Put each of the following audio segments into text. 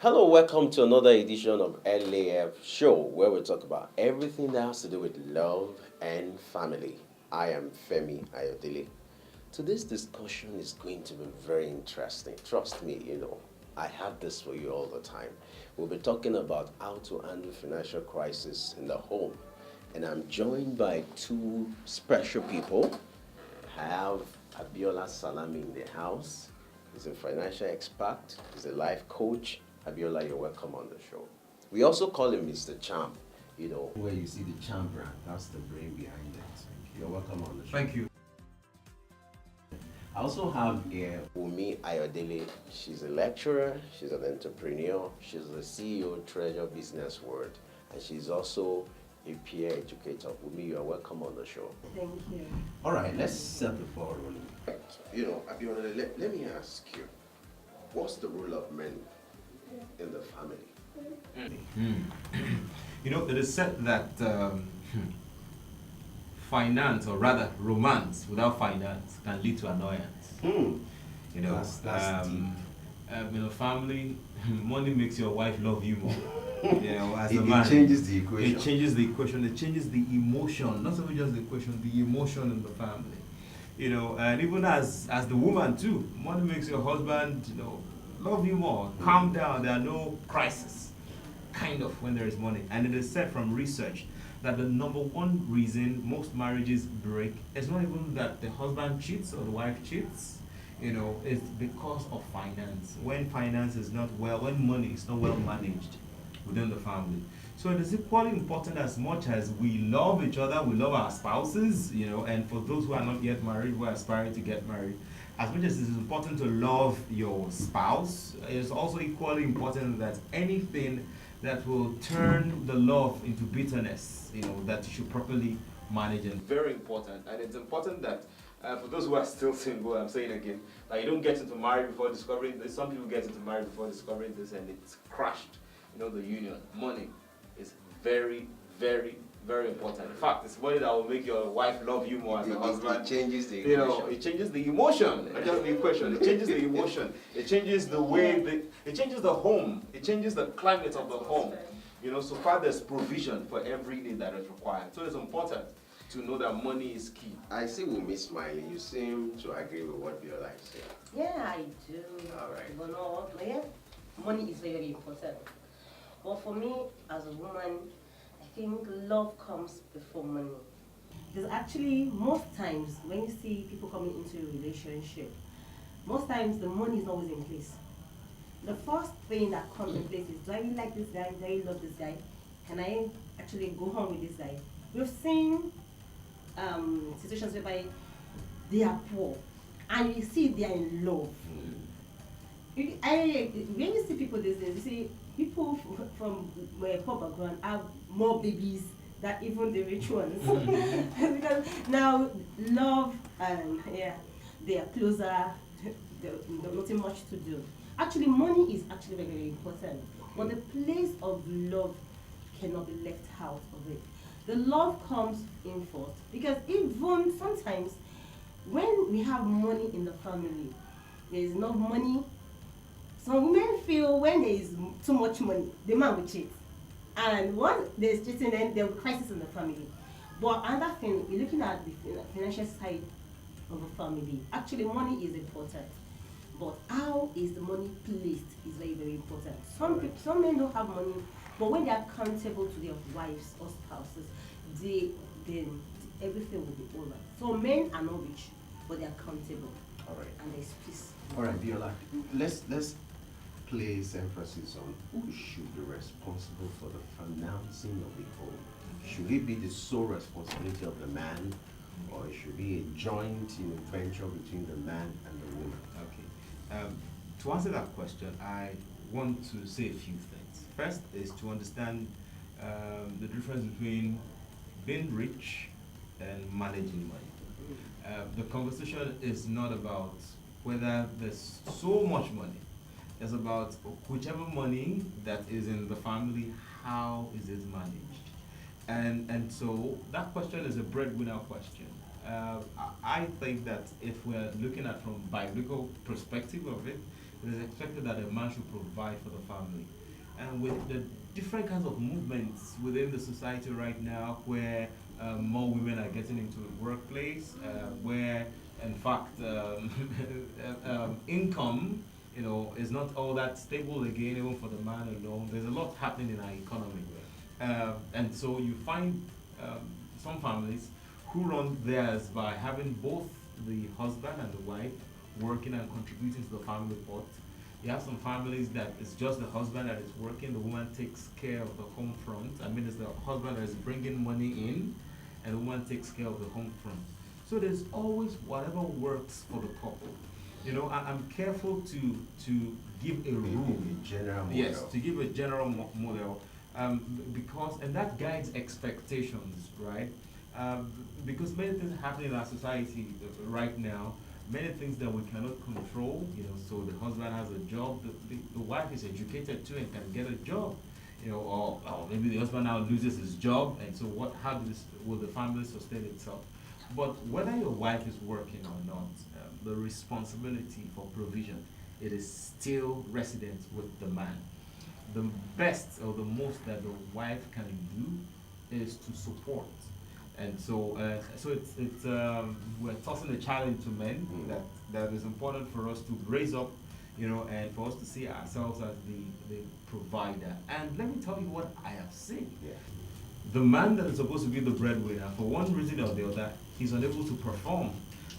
Hello, welcome to another edition of LAF Show where we talk about everything that has to do with love and family. I am Femi Ayodele. Today's discussion is going to be very interesting. Trust me, I have this for you all the time. We'll be talking about how to handle financial crisis in the home. And I'm joined by two special people. I have Abiola Salami in the house. He's a financial expert, he's a life coach. Abiola, you're welcome on the show. We also call him Mr. Champ. Where you see the Champ brand, that's the brain behind it. You're welcome on the show. Thank you. I also have here Umi Ayodele. She's a lecturer, she's an entrepreneur, she's the CEO of Treasure Business World, and she's also a peer educator. Umi, you are welcome on the show. Thank you. All right, let's set the ball rolling. Abiola, let me ask you, what's the role of men in the family? It is said that finance, or rather romance without finance, can lead to annoyance. That's deep. In a family, money makes your wife love you more. As a It man, changes the equation. it changes the equation. It changes the emotion, not only just the equation, the emotion in the family. And even as the woman too, money makes your husband, love you more. Calm down. There are no crises, kind of, when there is money. And it is said from research that the number one reason most marriages break is not even that the husband cheats or the wife cheats. It's because of finance. When finance is not when money is not well managed within the family. So it is equally important. As much as we love each other, we love our spouses, and for those who are not yet married, who are aspiring to get married, as much as it is important to love your spouse, it is also equally important that anything that will turn the love into bitterness, that you should properly manage. And very important. And it's important that for those who are still single, I'm saying again, that you don't get into marriage before discovering this. Some people get into marriage before discovering this, and it's crushed, the union. Money is very, very, very important. In fact, it's money that will make your wife love you more as a husband. It changes the equation. It changes the emotion, not just the equation. It changes the emotion. It changes the way, it changes the home. It changes the climate of the home. So far there's provision for every need that is required. So it's important to know that money is key. I see Wumi smiling. You seem to agree with what Biola is saying. Yeah, I do. All right. But no, money is very, very important. But for me, as a woman, I think love comes before money. Because actually, most times, when you see people coming into a relationship, most times the money is always in place. The first thing that comes in place is, do I really like this guy? Do I really love this guy? Can I actually go home with this guy? We've seen situations whereby they are poor and you see they are in love. When you see people these days, you see people from poor background have more babies than even the rich ones. Because now love and they are closer, there's nothing much to do. Actually, money is actually very, very important. But the place of love cannot be left out of it. The love comes in first. Because even sometimes when we have money in the family, there is enough money. Some women feel when there is too much money, the man will cheat. And once there is cheating, then there will be crisis in the family. But another thing, we're looking at the financial side of a family. Actually, money is important. But how is the money placed is very, very important. Some men don't have money, but when they are accountable to their wives or spouses, then everything will be all right. So men are not rich, but they are accountable. All right. And there's peace. All right, Biola. Let's place emphasis on who should be responsible for the financing of the home. Should it be the sole responsibility of the man, or it should be a joint venture between the man and the woman? Okay. To answer that question, I want to say a few things. First is to understand the difference between being rich and managing money. The conversation is not about whether there's so much money. It's about whichever money that is in the family, how is it managed? And so that question is a breadwinner question. I think that if we're looking at from biblical perspective of it, it is expected that a man should provide for the family. And with the different kinds of movements within the society right now, where more women are getting into the workplace, where in fact income, is not all that stable again, even for the man alone. There's a lot happening in our economy, and so you find some families who run theirs by having both the husband and the wife working and contributing to the family pot. You have some families that it's just the husband that is working, the woman takes care of the home front. I mean, it's the husband that is bringing money in, and the woman takes care of the home front. So there's always whatever works for the couple. I'm careful to give a rule. A general model. Yes, to give a general model, because and that guides expectations, right? Because many things happen in our society right now, many things that we cannot control. So the husband has a job, the wife is educated too and can get a job. Or maybe the husband now loses his job, and so will the family sustain itself? But whether your wife is working or not, the responsibility for provision, it is still resident with the man. The best or the most that the wife can do is to support. And so, we're tossing a challenge to men that is important for us to raise up, and for us to see ourselves as the provider. And let me tell you what I have seen. Yeah. The man that is supposed to be the breadwinner, for one reason or the other, he's unable to perform.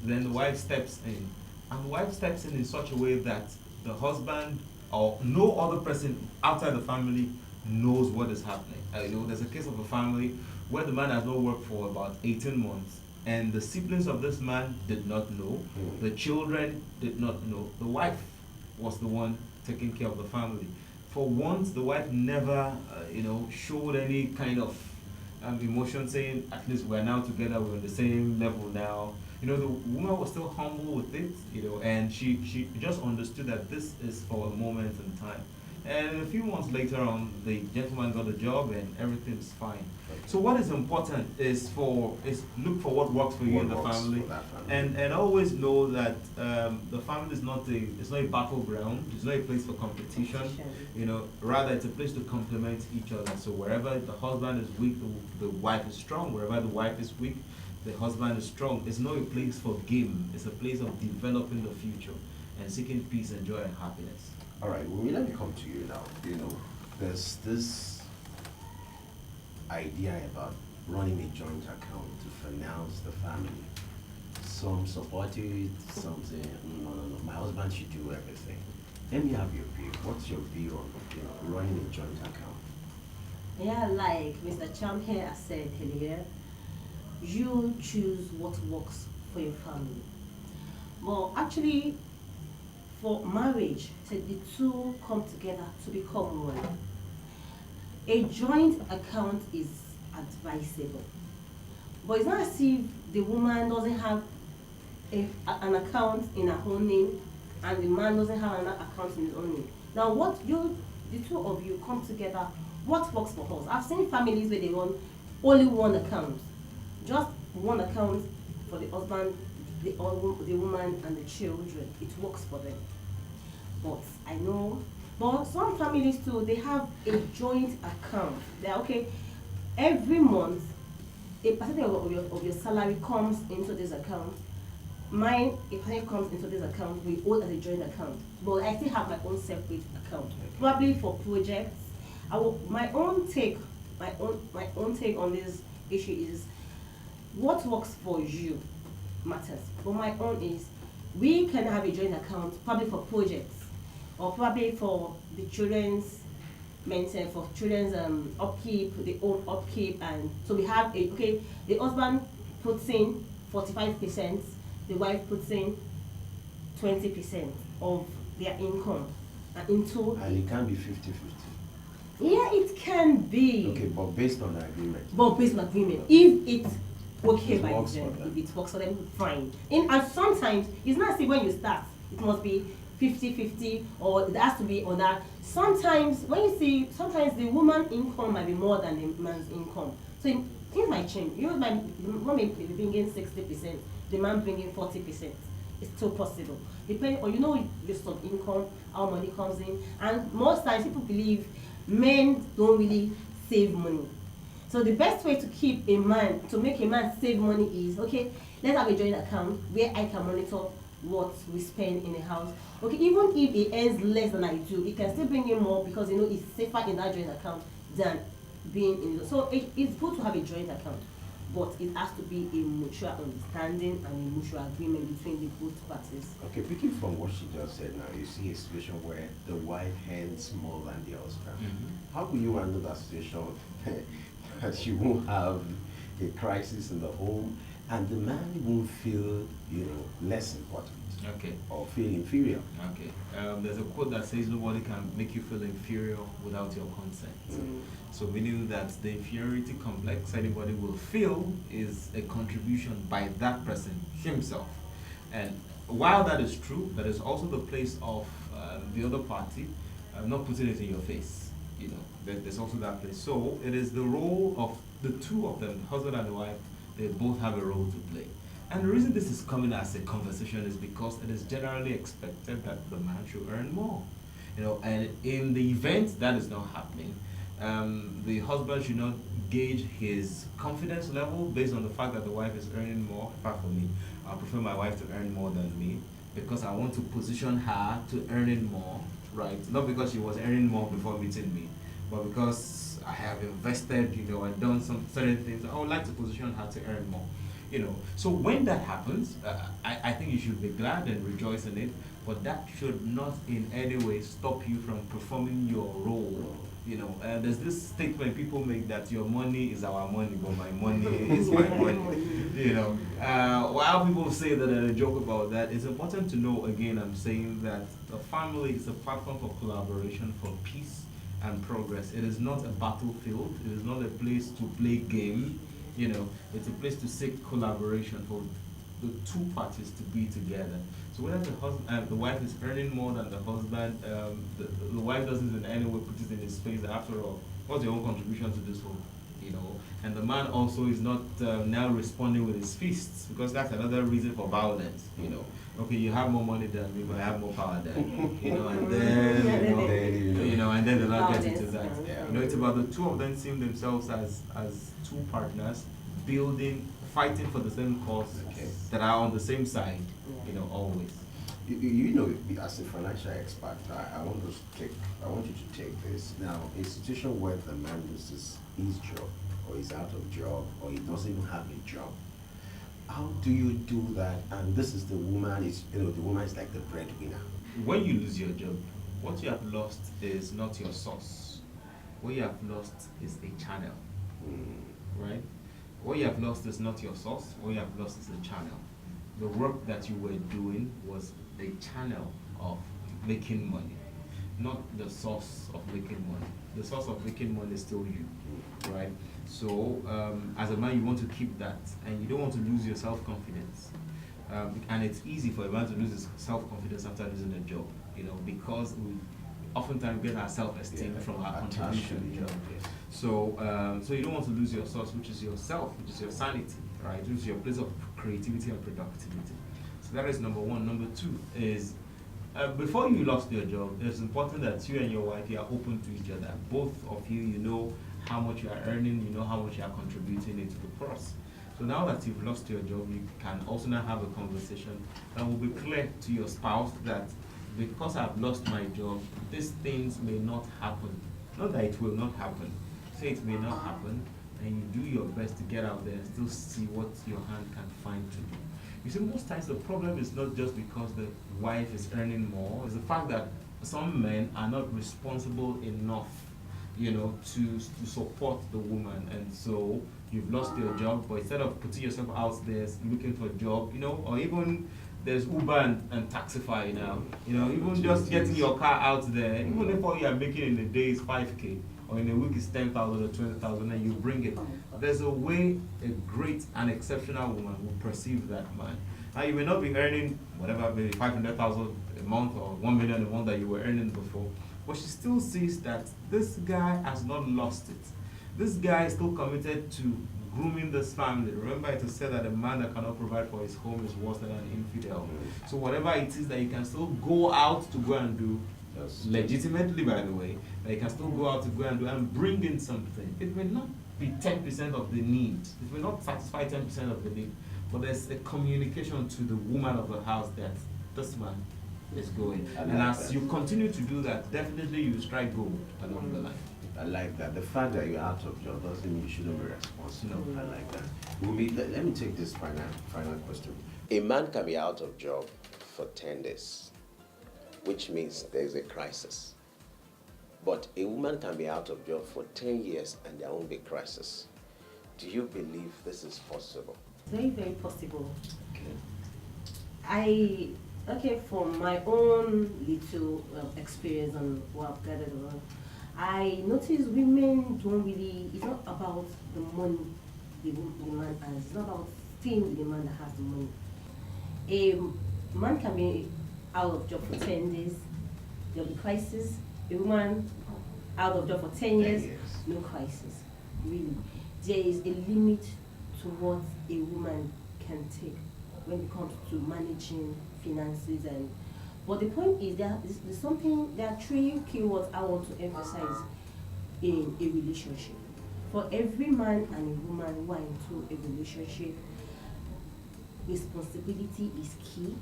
Then the wife steps in. And the wife steps in such a way that the husband or no other person outside the family knows what is happening. There's a case of a family where the man has not worked for about 18 months, and the siblings of this man did not know, the children did not know. The wife was the one taking care of the family. For once, the wife never, showed any kind of emotion, saying, at least we're now together, we're on the same level now. The woman was still humble with it, and she just understood that this is for a moment in time. And a few months later on, the gentleman got a job and everything's fine. So what is important is look for what works for you in the family, and always know that the family is not a battleground. It's not a place for competition. Rather it's a place to complement each other. So wherever the husband is weak, the wife is strong. Wherever the wife is weak, the husband is strong. It's not a place for game. It's a place of developing the future and seeking peace and joy and happiness. All right, well, let me come to you now. There's this idea about running a joint account to finance the family. Some support it, some say, no, my husband should do everything. Let me have your view. What's your view on running a joint account? Yeah, like Mr. Cham here has said earlier, you choose what works for your family. Well, actually, for marriage, the two come together to become one. A joint account is advisable, but it's not as if the woman doesn't have an account in her own name and the man doesn't have another account in his own name. Now, the two of you come together, what works for us? I've seen families where they run only one account, just one account for the husband, the woman, and the children. It works for them. But some families too, they have a joint account. They're okay. Every month, a percentage of your salary comes into this account. Mine, a percentage comes into this account. We all as a joint account. But I still have my own separate account. Probably for projects. My own take on this issue is what works for you matters. But my own is we can have a joint account probably for projects, or probably for the children's maintenance, for children's upkeep, the own upkeep, and so we have the husband puts in 45%, the wife puts in 20% of their income into. And it can be 50-50. Yeah, it can be. Okay, but based on agreement. If it's okay It by works them, for them. if it works for them, fine. And sometimes it's not as if when you start, it must be 50-50, or it has to be on that. Sometimes sometimes the woman's income might be more than the man's income. So things might change. The woman may be bringing 60%, the man bringing 40%. It's still possible. depending on, you know, your sub income, how money comes in, and most times people believe men don't really save money. So the best way to keep a man, to make a man save money is, okay, let's have a joint account where I can monitor what we spend in the house. Okay, even if he earns less than I do, it can still bring in more because, you know, it's safer in that joint account than being in. So it's good to have a joint account, but it has to be a mutual understanding and a mutual agreement between the both parties. Okay, picking from what she just said now, you see a situation where the wife earns more than the husband. How will you handle that situation that you won't have a crisis in the home and the man won't feel, you know, less important Okay. or feel inferior? Okay. There's a quote that says nobody can make you feel inferior without your consent. So meaning that the inferiority complex anybody will feel is a contribution by that person himself. And while that is true, that is also the place of the other party not putting it in your face. You know, there's also that place. So it is the role of the two of them, the husband and the wife. They both have a role to play. And the reason this is coming as a conversation is because it is generally expected that the man should earn more. You know, and in the event that is not happening, the husband should not gauge his confidence level based on the fact that the wife is earning more. Apart from me, I prefer my wife to earn more than me because I want to position her to earning more, right? Not because she was earning more before meeting me, but because I have invested, you know, and done some certain things. I would like to position her to earn more. You know, so when that happens, I think you should be glad and rejoice in it, but that should not in any way stop you from performing your role. You know, there's this statement people make that your money is our money, but my money is my money. You know, while people say that and a joke about that, it's important to know, again, I'm saying that the family is a platform for collaboration, for peace and progress. It is not a battlefield, it is not a place to play game. You know, it's a place to seek collaboration for the two parties to be together. So whether the wife is earning more than the husband, the wife doesn't in any way put it in his face. After all, what's your own contribution to this home? You know, and the man also is not now responding with his fists because that's another reason for violence. You know, okay, you have more money than me, but I have more power than you. You know, and then and then they're not getting to that. Yeah. You know, it's about the two of them seeing themselves as two partners, fighting for the same cause, Okay. that are on the same side. You know, always. You know, as a financial expert, I want you to take this. Now, a situation where the man loses his job, or he's out of job, or he doesn't even have a job. How do you do that? And this is the woman the woman is like the breadwinner. When you lose your job, what you have lost is not your source. What you have lost is a channel, right? What you have lost is not your source. What you have lost is a channel. The work that you were doing was a channel of making money, not the source of making money. The source of making money is still you, right? So as a man, you want to keep that, and you don't want to lose your self-confidence. And it's easy for a man to lose his self-confidence after losing a job, you know, because we oftentimes get our self-esteem from our contribution. You know? So you don't want to lose your source, which is yourself, which is your sanity, right? Which is your place of creativity and productivity. So that is number one. Number two is before you lost your job, it's important that you and your wife are open to each other. Both of you, you know how much you are earning, you know how much you are contributing into the purse. So now that you've lost your job, you can also now have a conversation that will be clear to your spouse that because I've lost my job, these things may not happen. Not that it will not happen. Say it may not happen, and you do your best to get out there and still see what your hand can find to do. You see, most times the problem is not just because the wife is earning more, it's the fact that some men are not responsible enough, you know, to support the woman. And so you've lost your job, but instead of putting yourself out there looking for a job, you know, or even there's Uber and Taxify now, you know, even just getting your car out there, even if all you are making in a day is 5K, or in a week is 10,000 or 20,000, and you bring it. There's a way a great and exceptional woman will perceive that man. Now you may not be earning whatever, maybe 500,000 a month or 1 million a month that you were earning before, but she still sees that this guy has not lost it. This guy is still committed to grooming this family. Remember, it is said that a man that cannot provide for his home is worse than an infidel. So whatever it is that you can still go out to go and do, Yes. legitimately by the way, that you can still go out to go and do and bring in something. It may not be 10% of the need. It may not satisfy 10% of the need, but there's a communication to the woman of the house that this man is going. I And like as that. you continue to do that, definitely you strike gold along the line. I like that. The fact that you're out of job doesn't mean you shouldn't be responsible. I like that. Let me take this final question. A man can be out of job for 10 days, which means there's a crisis. But a woman can be out of job for 10 years and there won't be crisis. Do you believe this is possible? Very, very possible. Okay. From my own little experience and what I've gathered around, I notice women don't really, it's not about the money the man has, it's not about staying with the man that has the money. A man can be out of job for 10 days, there'll be crisis. A woman out of job for 10 years, no crisis. Really. There is a limit to what a woman can take when it comes to managing finances. But the point is there are three keywords I want to emphasize in a relationship. For every man and a woman who are into a relationship, responsibility is key,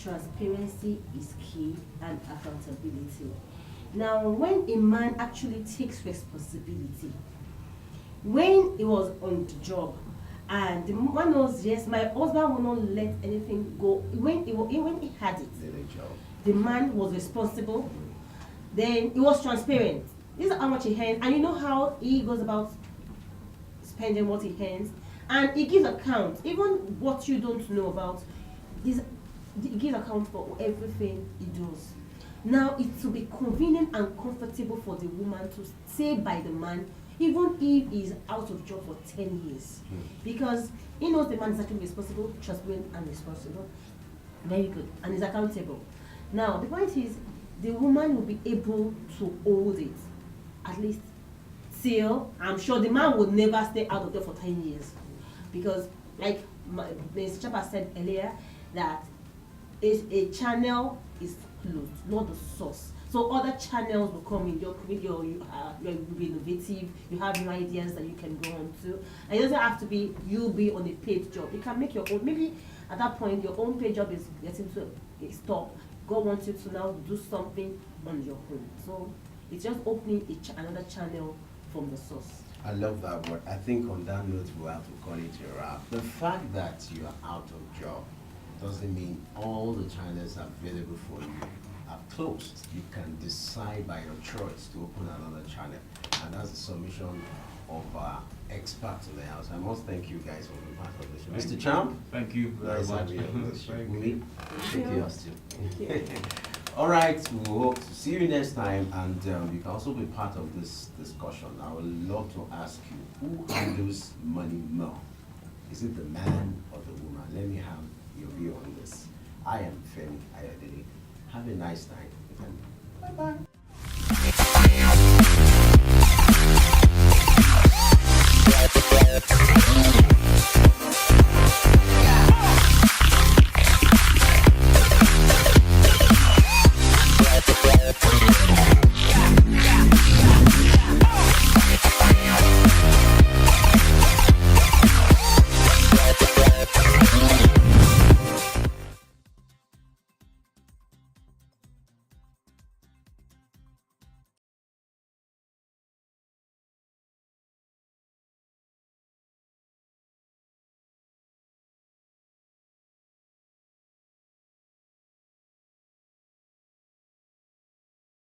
transparency is key, and accountability. Now, when a man actually takes responsibility, when he was on the job, and the man knows, yes, my husband will not let anything go. When he had it, the man was responsible. Then he was transparent. This is how much he earns, and you know how he goes about spending what he earns, and he gives account. Even what you don't know about, he gives account for everything he does. Now, it will be convenient and comfortable for the woman to stay by the man, even if he's out of job for 10 years. Because he knows the man is actually responsible, transparent, and responsible. Very good. And is accountable. Now, the point is, the woman will be able to hold it, at least till, I'm sure the man would never stay out of job for 10 years. Because, like Mr. Chapa said earlier, that a channel is closed, not the source. So other channels will come in. You're innovative. You have new ideas that you can go on to. And it doesn't have to be you be on a paid job. You can make your own. Maybe at that point your own paid job is getting to a stop. God wants you to now do something on your own. So it's just opening another channel from the source. I love that, but I think on that note we'll have to call it a wrap. The fact that you are out of job doesn't mean all the channels available for you are closed. You can decide by your choice to open another channel, and that's the submission of our experts in the house. I must thank you guys for being part of the show. Mr. Champ, Thank you very nice much. having you on the show. Thank you. Willie, take you. yours too. Thank you. All right, we hope to see you next time, and you can also be part of this discussion. I would love to ask you, who handles money more? Is it the man or the woman? Let me have your view on this. I am Femi Ayodele. Have a nice night. Bye-bye.